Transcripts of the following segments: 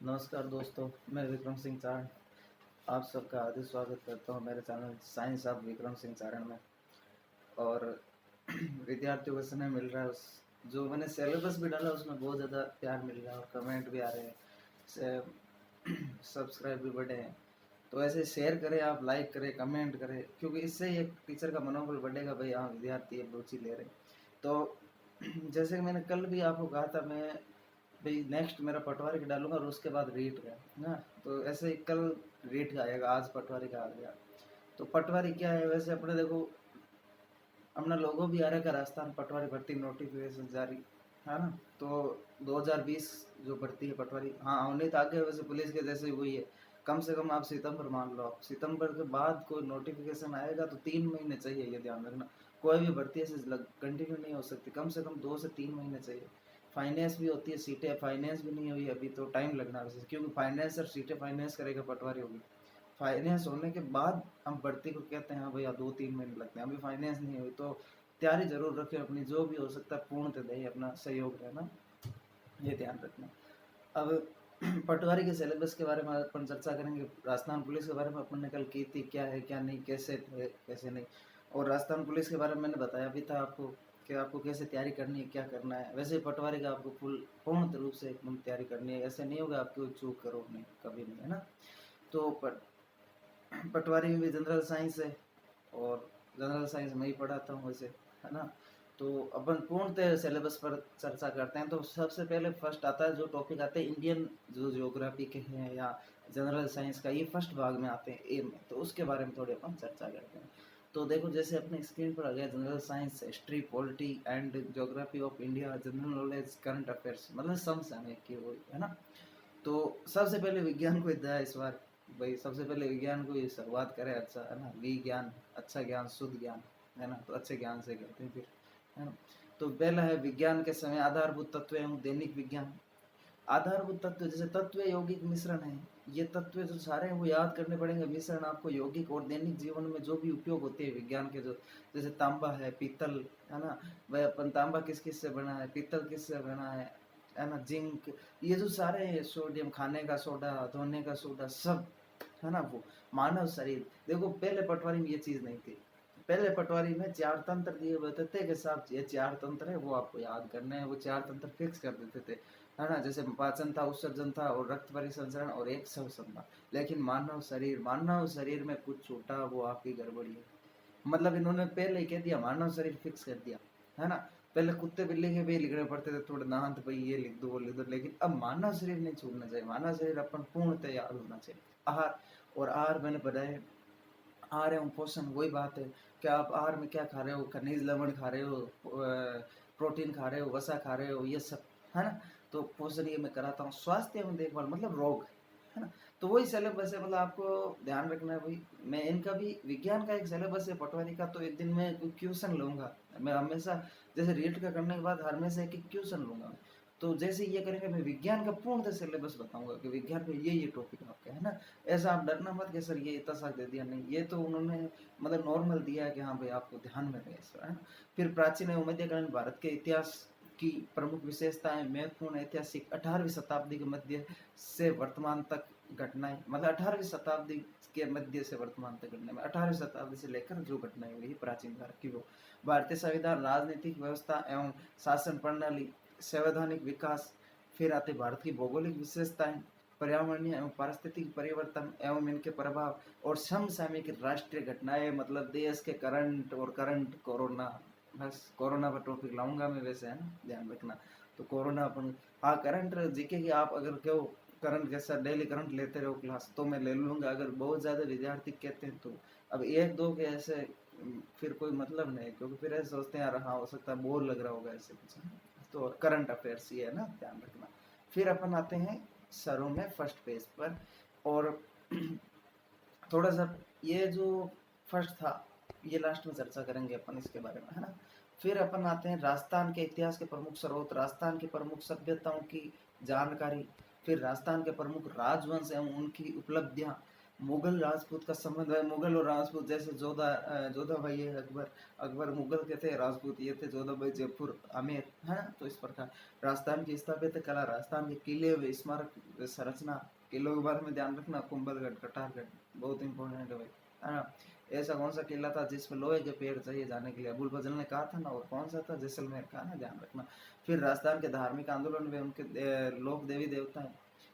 नमस्कार दोस्तों, मैं विक्रम सिंह चारण आप सबका हार्दिक स्वागत करता हूँ मेरे channel science of Vikram Singh Charan में। और विद्यार्थियों को समय मिल रहा है, उस जो मैंने सिलेबस भी डाला उसमें बहुत ज़्यादा प्यार मिल रहा है और कमेंट भी आ रहे हैं, सब्सक्राइब भी बढ़े हैं। तो ऐसे शेयर करें, आप लाइक करें, कमेंट करें, क्योंकि इससे ही एक टीचर का मनोबल बढ़ेगा, भाई हाँ विद्यार्थी अब रुचि ले रहे हैं। तो जैसे कि मैंने कल भी आपको कहा था, मैं भाई नेक्स्ट मेरा पटवारी का डालूंगा और उसके बाद रीट का ना। तो ऐसे ही कल रीट का आएगा, आज पटवारी का आ गया। तो पटवारी क्या है, वैसे अपने देखो अपना लोगो भी आ रहा है, राजस्थान पटवारी भर्ती नोटिफिकेशन जारी है ना। तो 2020 जो भर्ती है पटवारी, हाँ होने तो आगे वैसे पुलिस के जैसे ही वही है। कम से कम आप सितंबर मान लो, आप सितंबर के बाद कोई नोटिफिकेशन आएगा तो 3 महीने चाहिए, ये ध्यान रखना। कोई भी भर्ती ऐसे कंटिन्यू नहीं हो सकती, कम से कम 2 से 3 महीने चाहिए। फाइनेंस भी होती है सीटें, फाइनेंस भी नहीं हुई अभी तो टाइम लगना है वैसे, क्योंकि फाइनेंस और सीटें फाइनेंस करेगा पटवारी होगी। फाइनेंस होने के बाद हम भर्ती को कहते हैं, हाँ भैया 2-3 महीने लगते हैं, अभी फाइनेंस नहीं हुई तो तैयारी जरूर रखें अपनी, जो भी हो सकता है पूर्णतः दें, अपना सहयोग रहना, ये ध्यान रखना। अब पटवारी के सिलेबस के बारे में अपन चर्चा करेंगे। राजस्थान पुलिस के बारे में अपन ने कल की थी, क्या है क्या नहीं, कैसे थे कैसे नहीं। और राजस्थान पुलिस के बारे में मैंने बताया भी था आपको कि आपको कैसे तैयारी करनी है, क्या करना है। वैसे पटवारी का आपको पूर्ण रूप से एकदम तैयारी करनी है, ऐसे नहीं होगा आपको चूक करो, नहीं कभी नहीं, है ना। तो पटवारी में भी जनरल साइंस है, और जनरल साइंस में ही पढ़ाता हूँ वैसे, है ना। तो अपन पूर्णतः सिलेबस पर चर्चा करते हैं। तो सबसे पहले फर्स्ट आता है, जो टॉपिक आते हैं इंडियन जो ज्योग्राफी के हैं या जनरल साइंस का, ये फर्स्ट भाग में आते हैं ए में, तो उसके बारे में थोड़ी अपन चर्चा करते हैं। तो देखो जैसे अपने स्क्रीन पर आ गया, general science history polity and geography of India, general knowledge current affairs, मतलब समसामयिक की वो, है ना। तो सबसे पहले विज्ञान को दिया इस बार, भाई सबसे पहले विज्ञान को ही शुरुआत करें, अच्छा है ना, विज्ञान अच्छा ज्ञान शुद्ध ज्ञान, है ना, तो अच्छे ज्ञान से करते हैं फिर, है ना। तो पहला है विज्ञान के समय आधारभूत तत्व एवं दैनिक विज्ञान। आधारभूत तत्व जैसे तत्व यौगिक मिश्रण है, ये तत्व जो सारे हैं वो याद करने पड़ेंगे, मिश्रण आपको यौगिक और दैनिक जीवन में जो भी उपयोग होते हैं विज्ञान के, जो जैसे तांबा है, पीतल है ना, वह अपन तांबा किस किस से बना है, पीतल किस से बना है ना, जिंक, ये जो सारे हैं, सोडियम खाने का सोडा, धोने का सोडा, सब है ना। वो मानव शरीर, देखो पहले पटवारी में ये चीज नहीं थी। पहले पटवारी में 4 तंत्र दिए हुए थे कि साहब ये 4 तंत्र है, वो आपको याद करने हैं, वो 4 तंत्र फिक्स कर देते थे, है ना। जैसे पाचन था, उत्सर्जन था, और रक्त परिसंचरण, और एक श्वसन था। लेकिन मानव शरीर में कुछ छूटा, वो आपकी गड़बड़ी है। मतलब इन्होंने पहले ही कह दिया, मानव शरीर फिक्स कर दिया, है ना। पहले कुत्ते बिल्ली के भी लिखने पड़ते थे थोड़े दांत, भाई ये लिख दो वो लिख दो, लेकिन अब मानव शरीर नहीं छूटना चाहिए, मानव शरीर अपन पूर्णतः याद होना चाहिए। आहार, और आहार मैंने बताया, आहार एवं पोषण वही बात है कि आप आहार में क्या खा रहे हो, खनिज लवण खा रहे हो, प्रोटीन खा रहे हो, वसा खा रहे हो, ये सब, है ना। तो पोषण ये मैं कराता हूँ, स्वास्थ्य एवं देखभाल मतलब रोग, है ना। तो वही सिलेबस है, मतलब आपको ध्यान रखना है भाई। मैं इनका भी विज्ञान का एक सिलेबस है पटवारी का, तो एक दिन में क्वेश्चन लूंगा मैं हमेशा, जैसे रीट का करने के बाद हमेशा एक क्वेश्चन लूंगा। तो जैसे ये करेंगे, मैं विज्ञान का पूर्णतः सिलेबस बताऊंगा कि विज्ञान में ये टॉपिक आपके, है ना। ऐसा आप डरना मत कि सर ये इतना साथ दे दिया, नहीं, ये तो उन्होंने मतलब नॉर्मल दिया है कि हाँ भाई आपको ध्यान में रहे इसका, है ना। फिर प्राचीन एवं मध्यकालीन भारत के इतिहास की प्रमुख विशेषताएं, महत्वपूर्ण ऐतिहासिक 18वीं शताब्दी के मध्य से वर्तमान तक घटनाएं, मतलब 18वीं शताब्दी के मध्य से वर्तमान तक घटनाएं, 18वीं शताब्दी से लेकर जो घटनाएं हुई प्राचीन भारत की, वो भारतीय संविधान, राजनीतिक व्यवस्था एवं शासन प्रणाली, संवैधानिक विकास। फिर आते भारत की भौगोलिक विशेषताएं, पर्यावरणीय एवं पारिस्थितिक परिवर्तन एवं इनके प्रभाव, और समसामयिक राष्ट्रीय घटनाएं, मतलब देश के करंट, और करंट कोरोना, बस कोरोना पर टॉपिक लाऊंगा मैं वैसे, है ना, ध्यान रखना। तो कोरोना अपन, हाँ करंट जीके की आप अगर कहो करंट कैसा डेली करंट लेते रहो क्लास, तो मैं ले लूंगा, अगर बहुत ज़्यादा विद्यार्थी कहते हैं तो। अब एक दो के ऐसे फिर कोई मतलब नहीं, क्योंकि फिर ऐसे सोचते हैं यार हाँ हो सकता है बोर लग रहा होगा ऐसे कुछ, है ना? तो करंट अफेयर्स ये है ना, ध्यान रखना। फिर अपन आते हैं सरों में फर्स्ट पेज पर, और थोड़ा सा ये जो फर्स्ट था ये लास्ट में चर्चा करेंगे अपन इसके बारे में, है ना। फिर अपन आते हैं राजस्थान के इतिहास के प्रमुख स्रोत, राजस्थान की प्रमुख सभ्यताओं की जानकारी, फिर राजस्थान के प्रमुख राजवंश एवं उनकी उपलब्धियां, मुगल राजपूत का संबंध है, मुगल और राजपूत, जैसे जोधा भाई है अकबर, अकबर मुगल के थे, राजपूत ये थे जोधा भाई, जयपुर आमेर, है ना। तो इस प्रकार राजस्थान की स्थापत्य कला, राजस्थान के किले व स्मारक संरचना किलों के बारे में ध्यान रखना। कुंभलगढ़, कटारगढ़ बहुत इंपॉर्टेंट है भाई, है ना। ऐसा कौन सा किला था जिसमें लोहे के पेड़ चाहिए जाने के लिए, अबुल फजल ने कहा था ना, और कौन सा था, जैसलमेर का, ना, ध्यान रखना। फिर राजस्थान के धार्मिक आंदोलन में उनके लोक देवी देवता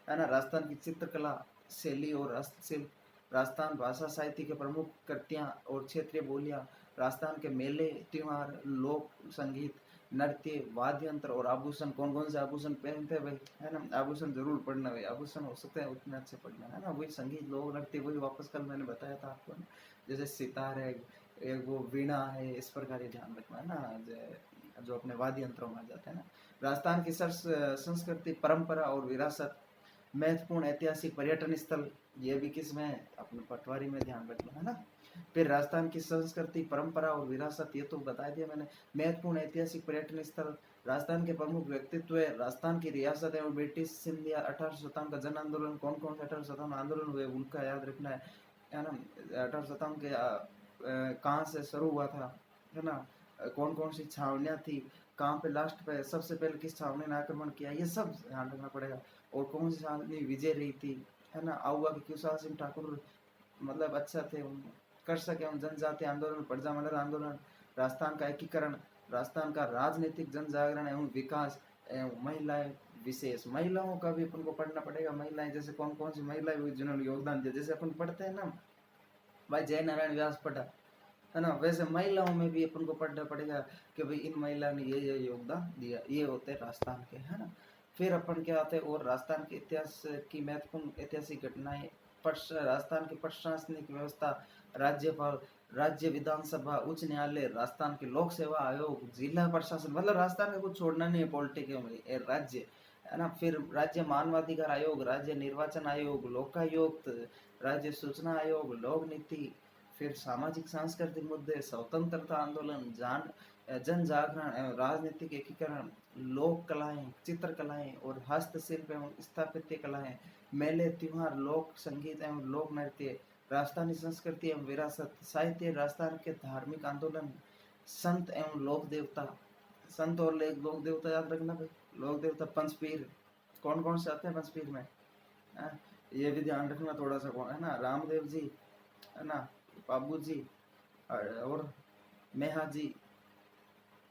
है ना। राजस्थान की चित्रकला, शैली और हस्तशिल्प, राजस्थान भाषा साहित्य के प्रमुख कृतियाँ और क्षेत्रीय बोलियाँ, राजस्थान के मेले त्योहार, लोक संगीत, नृत्य, वाद्य यंत्र और आभूषण। कौन कौन से आभूषण पहनते हैं भाई, है ना। आभूषण जरूर पढ़ना भाई, आभूषण हो सकते हैं उतने अच्छे पढ़ना, है ना। वही संगीत, लोक नृत्य, वही वापस कल मैंने बताया था आपको ना, जैसे सितार है, एक वो वीणा है, इस प्रकार ये ध्यान रखना है ना, जो अपने वाद्य यंत्रों में आ जाते हैं ना। राजस्थान की संस्कृति, परंपरा और विरासत, महत्वपूर्ण ऐतिहासिक पर्यटन स्थल, ये भी किस में है, अपने पटवारी में ध्यान रखना, है ना। फिर राजस्थान की संस्कृति, परंपरा और विरासत, ये तो बता दिया मैंने। महत्वपूर्ण ऐतिहासिक पर्यटन स्थल, राजस्थान के प्रमुख व्यक्तित्व है, राजस्थान की रियासत एवं ब्रिटिश सिंधिया, 1857 का जन आंदोलन, कौन कौन से 1857 आंदोलन हुए उनका याद रखना है ना। 1857 के कहाँ से शुरू हुआ था, है ना। कौन कौन सी छावनियाँ थी, कहाँ पे लास्ट पे सबसे पहले किस छावनी ने आक्रमण किया, ये सब ध्यान रखना पड़ेगा। और कौन सी छावनी विजय रही थी, है ना। आऊआ के कुशाल सिंह ठाकुर मतलब अच्छा थे, कर सके हम जनजाति आंदोलन, प्रजा मंडल आंदोलन, राजस्थान का एकीकरण, राजस्थान का राजनीतिक जन जागरण एवं विकास, एवं महिलाएं विशेष, महिलाओं का भी अपन को पढ़ना पड़ेगा। महिलाएं जैसे कौन कौन सी महिलाएं हुई जिन्होंने योगदान दिया, जैसे अपन पढ़ते हैं ना भाई जय नारायण व्यास पढ़ा, है ना, वैसे महिलाओं में भी अपन को पढ़ना पड़ेगा कि भाई इन महिला ने ये योगदान दिया, ये होते हैं राजस्थान के, है ना। फिर अपन क्या आते हैं, और राजस्थान के इतिहास की महत्वपूर्ण ऐतिहासिक घटनाएं, राजस्थान की प्रशासनिक व्यवस्था, राज्यपाल, राज्य विधानसभा, उच्च न्यायालय, राजस्थान के लोक सेवा आयोग, जिला प्रशासन, मतलब राजस्थान का कुछ छोड़ना नहीं है पॉलिटिक्स में, राज्य, है ना। फिर राज्य मानवाधिकार आयोग, राज्य निर्वाचन आयोग, लोकायुक्त, राज्य सूचना आयोग, लोक नीति। फिर सामाजिक सांस्कृतिक मुद्दे, स्वतंत्रता आंदोलन, जन जागरण एवं राजनीतिक एकीकरण, लोक कलाएं, चित्रकलाएं और हस्तशिल्प एवं स्थापत्य कलाएं, मेले त्योहार, लोक संगीत एवं लोक नृत्य, राजस्थानी संस्कृति एवं विरासत, साहित्य, राजस्थान के धार्मिक आंदोलन, संत एवं लोक देवता, संत और लोक देवता याद रखना भाई। लोक देवता पंचपीर, कौन कौन से आते हैं पंचपीर में, ये भी ध्यान रखना थोड़ा सा, कौन है ना, रामदेव जी, है ना, बाबू जी, और मेहा जी,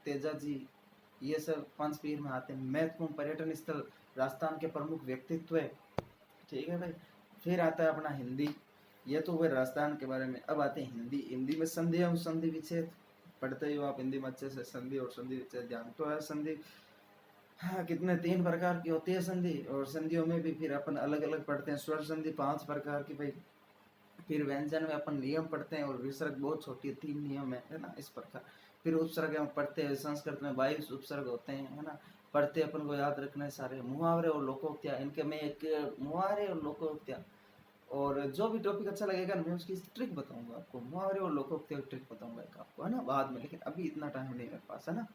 तेजा जी, ये सब पंचपीर में आते हैं। महत्वपूर्ण पर्यटन स्थल, राजस्थान के प्रमुख व्यक्तित्व है, ठीक है भाई। फिर आता है अपना हिंदी, ये तो हुए राजस्थान के बारे में। अब आते हैं हिंदी। हिंदी में संधि एवं संधि विच्छेद पढ़ते ही हो आप हिंदी में अच्छे से, संधि और संधि विच्छेद ध्यान तो है। संधि, हाँ, कितने 3 प्रकार की होती है संधि, और संधियों में भी फिर अपन अलग अलग पढ़ते हैं। स्वर संधि 5 प्रकार की भाई। फिर व्यंजन में अपन नियम पढ़ते हैं, और विसर्ग बहुत छोटी है, 3 नियम है ना, इस प्रकार। फिर उपसर्ग हम पढ़ते हैं, संस्कृत में 22 उपसर्ग होते हैं, है ना। पढ़ते अपन को याद रखना है सारे। मुहावरे और लोकोक्तियाँ, इनके में एक मुहावरे और लोकोक्तियाँ, और जो भी टॉपिक अच्छा लगेगा मैं उसकी ट्रिक बताऊंगा आपको, मुहावरे और लोकोक्तियों की ट्रिक बताऊंगा एक आपको, है ना, बाद में। लेकिन अभी इतना टाइम नहीं मेरे पास, है ना।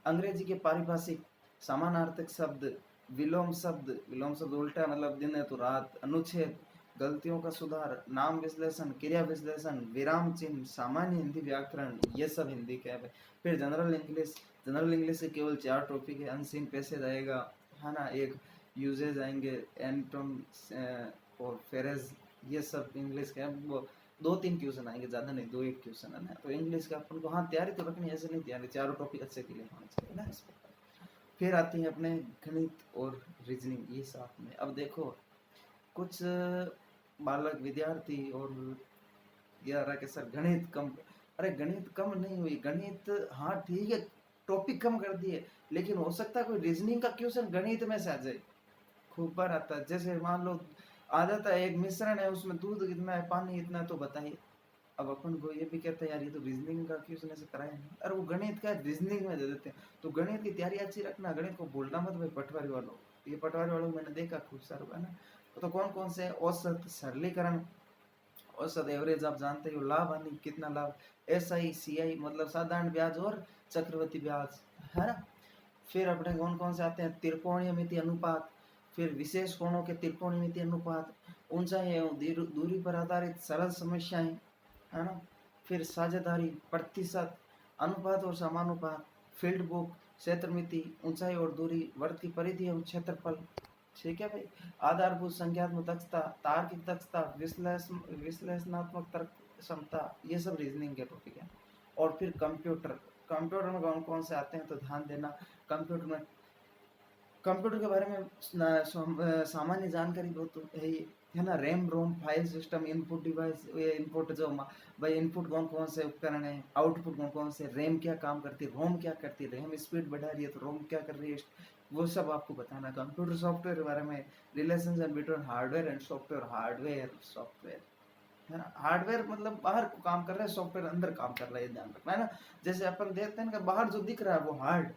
अंग्रेजी के पारिभाषिक, समानार्थक शब्द, विलोम शब्द उल्टा मतलब दिन है तो रात, अनुच्छेद, गलतियों का सुधार, नाम विश्लेषण, क्रिया विश्लेषण, विराम चिन्ह, सामान्य हिंदी व्याकरण, ये सब हिंदी के है। फिर जनरल इंग्लिश से केवल 4 टॉपिक है। अनसीन पैसेज आएगा, है ना, एक यूजेज आएंगे, एंटोम और फेरेज, ये सब इंग्लिश के हैं। वो 2-3 क्वेश्चन आएंगे, ज़्यादा नहीं, 2-1 क्वेश्चन है ना। तो इंग्लिश का अपन को हाँ तैयारी तो रखनी है, ऐसे नहीं तैयारी, चारों टॉपिक अच्छे के लिए होना चाहिए ना इस पर। फिर आती है अपने गणित और रीजनिंग, ये साथ में। अब देखो कुछ बालक विद्यार्थी और ये रहा कि सर गणित कम, अरे गणित कम नहीं हुई, गणित हाँ ठीक है, टॉपिक कम कर दिए, लेकिन हो सकता है कोई रीजनिंग का क्वेश्चन गणित में से आ जाए। खूब बार आता है, जैसे मान लो आ जाता है एक मिश्रण है, उसमें दूध कितना है, पानी इतना है, तो बताइए। अब अपन को ये भी कहते हैं यार ये तो रीजनिंग का क्वेश्चन ऐसे कराया नहीं, अरे वो गणित का रीजनिंग में दे देते हैं। तो गणित की तैयारी अच्छी रखना, गणित को भूलना मत भाई पटवारी वालों। ये पटवारी वालों को मैंने देखा खूब सारा, है ना। तो कौन कौन से, औसत, सरलीकरण, औसत एवरेज आप जानते हो, लाभ हानि कितना लाभ, SI CI मतलब साधारण ब्याज और चक्रवृद्धि ब्याज, है ना। फिर अपने कौन कौन से आते हैं, त्रिकोणीय मिति अनुपात, फिर विशेष कोणों के त्रिकोणीय मिति अनुपात, ऊंचाई एवं दूरी पर आधारित सरल समस्याएं, है ना। फिर साझेदारी, प्रतिशत, अनुपात और समानुपात, फील्ड बुक, क्षेत्र मिति, ऊंचाई और दूरी, वर्ग की परिधि एवं क्षेत्रफल, ठीक है भाई। आधारभूत संख्यात्मक दक्षता, तार्किक दक्षता, विश्लेषणात्मक तर्क क्षमता, ये सब रीजनिंग के टॉपिक है। और फिर कंप्यूटर, कंप्यूटर में कौन कौन से आते हैं तो ध्यान देना। कंप्यूटर में, कंप्यूटर के बारे में सामान्य जानकारी बहुत है ही, है ना। RAM ROM file system, input device, ये इनपुट जो भाई इनपुट कौन कौन से उपकरण है, आउटपुट कौन कौन से, रैम क्या काम करती है, रोम क्या करती है, रैम स्पीड बढ़ा रही है तो रोम क्या कर रही है, वो सब आपको बताना। कंप्यूटर सॉफ्टवेयर के बारे में, relationship between hardware and software, hardware software, है ना। हार्डवेयर मतलब बाहर को काम कर रहा है, सॉफ्टवेयर अंदर काम कर रहा है, ध्यान रखना है ना। जैसे अपन देखते हैं ना, बाहर जो दिख रहा है वो हार्ड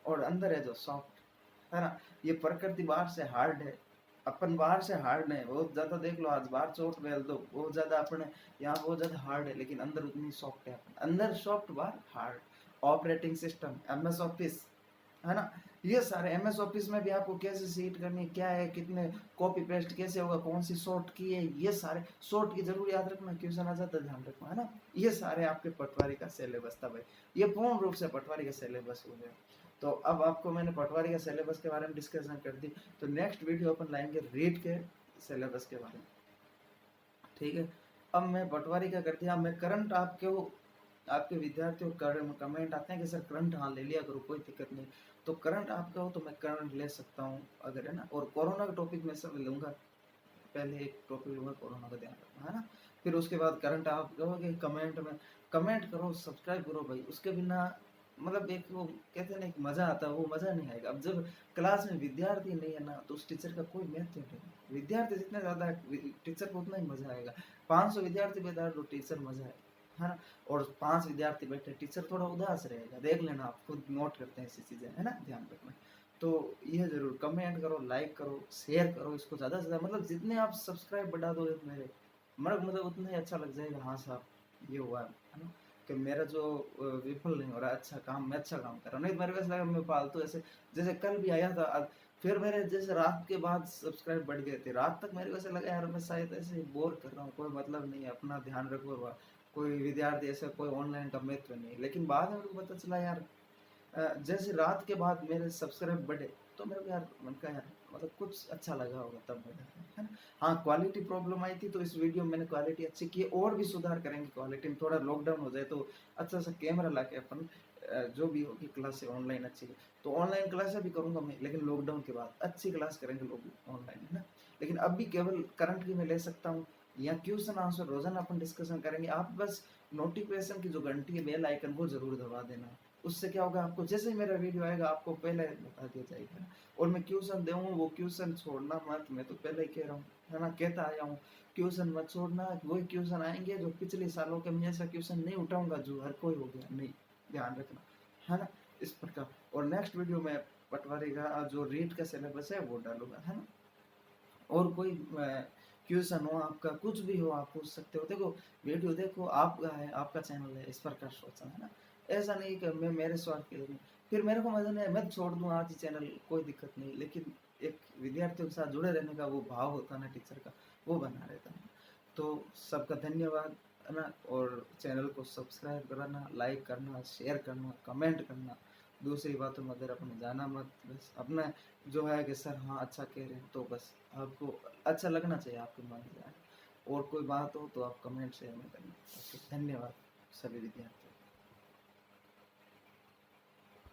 और अंदर है जो सॉफ्ट, है ना। ये प्रकृति बाहर से हार्ड है, अपन बाहर से हार्ड है बहुत ज्यादा। देख लो आज बाहर सॉफ्ट वेल तो बहुत ज्यादा अपने यहाँ बहुत ज्यादा हार्ड है, लेकिन अंदर उतनी सॉफ्ट है। अपन अंदर सॉफ्ट बाहर hard. Operating system, MS office, है ना। ये सारे एमएस ऑफिस में भी आपको कैसे सीट करनी है, क्या है, कितने कॉपी पेस्ट कैसे होगा, कौन सी शॉर्ट की है, ये सारे शॉर्ट की जरूर याद रखना, क्वेश्चन आ जाता है, ध्यान रखना, है ना। ये सारे आपके पटवारी का सिलेबस था भाई, ये पूर्ण रूप से पटवारी का सिलेबस हो गया। तो अब आपको मैंने पटवारी का सिलेबस के बारे में डिस्कशन कर दी, तो नेक्स्ट वीडियो अपन लाएंगे रीट के सिलेबस के बारे में, ठीक है। अब मैं पटवारी का कर दिया, मैं करंट आपके विद्यार्थियों कमेंट आते हैं कि सर करंट हाँ ले लिया करो, कोई दिक्कत नहीं। तो करंट आपका हो तो मैं करंट ले सकता हूँ अगर, है ना। और कोरोना का टॉपिक मैं सब लूँगा, पहले एक टॉपिक लूँगा कोरोना का, ध्यान रखना, है ना। फिर उसके बाद करंट आप कहोगे कमेंट में, कमेंट करो, सब्सक्राइब करो भाई, उसके बिना मतलब एक वो कहते हैं ना एक मजा आता है, वो मजा नहीं आएगा। अब जब क्लास में विद्यार्थी नहीं है ना तो उस टीचर का कोई महत्व नहीं। विद्यार्थी जितना ज्यादा है टीचर को उतना ही मजा आएगा। 500 विद्यार्थी बैठा तो टीचर मजा है ना। और 5 विद्यार्थी बैठे टीचर थोड़ा उदास रहेगा, देख लेना, आप खुद नोट करते हैं ऐसी चीजें, है ना, ध्यान रखना। तो यह जरूर कमेंट करो, लाइक करो, शेयर करो इसको ज्यादा से ज्यादा, मतलब जितने आप सब्सक्राइब बढ़ा दो मेरे, मतलब उतना ही अच्छा लग जाएगा। हाँ साहब ये हुआ है ना, कि मेरा जो विफल नहीं हो रहा, अच्छा काम, मैं अच्छा काम कर रहा हूँ। नहीं मेरे को ऐसा लगा मैं फालतू ऐसे, जैसे कल भी आया था फिर मेरे जैसे रात के बाद सब्सक्राइब बढ़ गए थे, रात तक मेरे को ऐसा लगा यार मैं शायद ऐसे बोर कर रहा हूँ, कोई मतलब नहीं है, अपना ध्यान रखो, कोई विद्यार्थी ऐसा कोई ऑनलाइन का मित्र नहीं। लेकिन बाद में मेरे को पता चला यार जैसे रात के बाद मेरे सब्सक्राइब बढ़े तो मेरे को यार मन का यार मतलब कुछ अच्छा लगा होगा तब बढ़ा, है ना। हाँ क्वालिटी प्रॉब्लम आई थी तो इस वीडियो में मैंने क्वालिटी अच्छी की, और भी सुधार करेंगे क्वालिटी में, थोड़ा लॉकडाउन हो जाए तो अच्छा सा कैमरा ला के अपन जो भी होगी क्लासें ऑनलाइन अच्छी, तो ऑनलाइन क्लासें भी करूंगा मैं, लेकिन लॉकडाउन के बाद अच्छी क्लास करेंगे लोग ऑनलाइन, है ना। लेकिन अब भी केवल करंट की मैं ले सकता हूँ, या क्वेश्चन आंसर रोजाना अपन डिस्कशन करेंगे। आप बस नोटिफिकेशन की जो घंटी है बेल आइकन वो जरूर दबा देना, उससे क्या होगा, आपको जैसे ही मेरा वीडियो आएगा आपको पहले बता दिया जाएगा। और मैं क्वेश्चन दूँ वो क्वेश्चन छोड़ना मत, मैं तो पहले ही कह रहा हूँ, है ना, कहता आया हूँ, क्वेश्चन मत छोड़ना। वही क्वेश्चन आएंगे जो पिछले सालों के, मैं ऐसा क्वेश्चन नहीं उठाऊंगा जो हर कोई हो गया, नहीं, ध्यान रखना, है ना, इस प्रकार। और नेक्स्ट वीडियो में पटवारी का जो रीट का सिलेबस है वो डालूंगा, है ना। और कोई क्वेश्चन हो आपका, कुछ भी हो आप पूछ सकते हो। देखो वीडियो देखो, आपका है, आपका चैनल है, इस प्रकार सोचना, है ना। ऐसा नहीं कि मैं मेरे स्वार्थ के लिए नहीं, फिर मेरे को मजा नहीं, मैं छोड़ दूँ आज ही चैनल, कोई दिक्कत नहीं, लेकिन एक विद्यार्थियों के साथ जुड़े रहने का वो भाव होता है ना टीचर का, वो बना रहता है। तो सबका धन्यवाद, है ना। और चैनल को सब्सक्राइब करना, लाइक करना, शेयर करना, कमेंट करना। दूसरी बातों में अगर अपने जाना मत, बस अपना जो है कि सर हाँ अच्छा कह रहे हैं, तो बस आपको अच्छा लगना चाहिए आपके मन में। और कोई बात हो तो आप कमेंट शेयर में करना। ओके धन्यवाद सभी विद्यार्थी।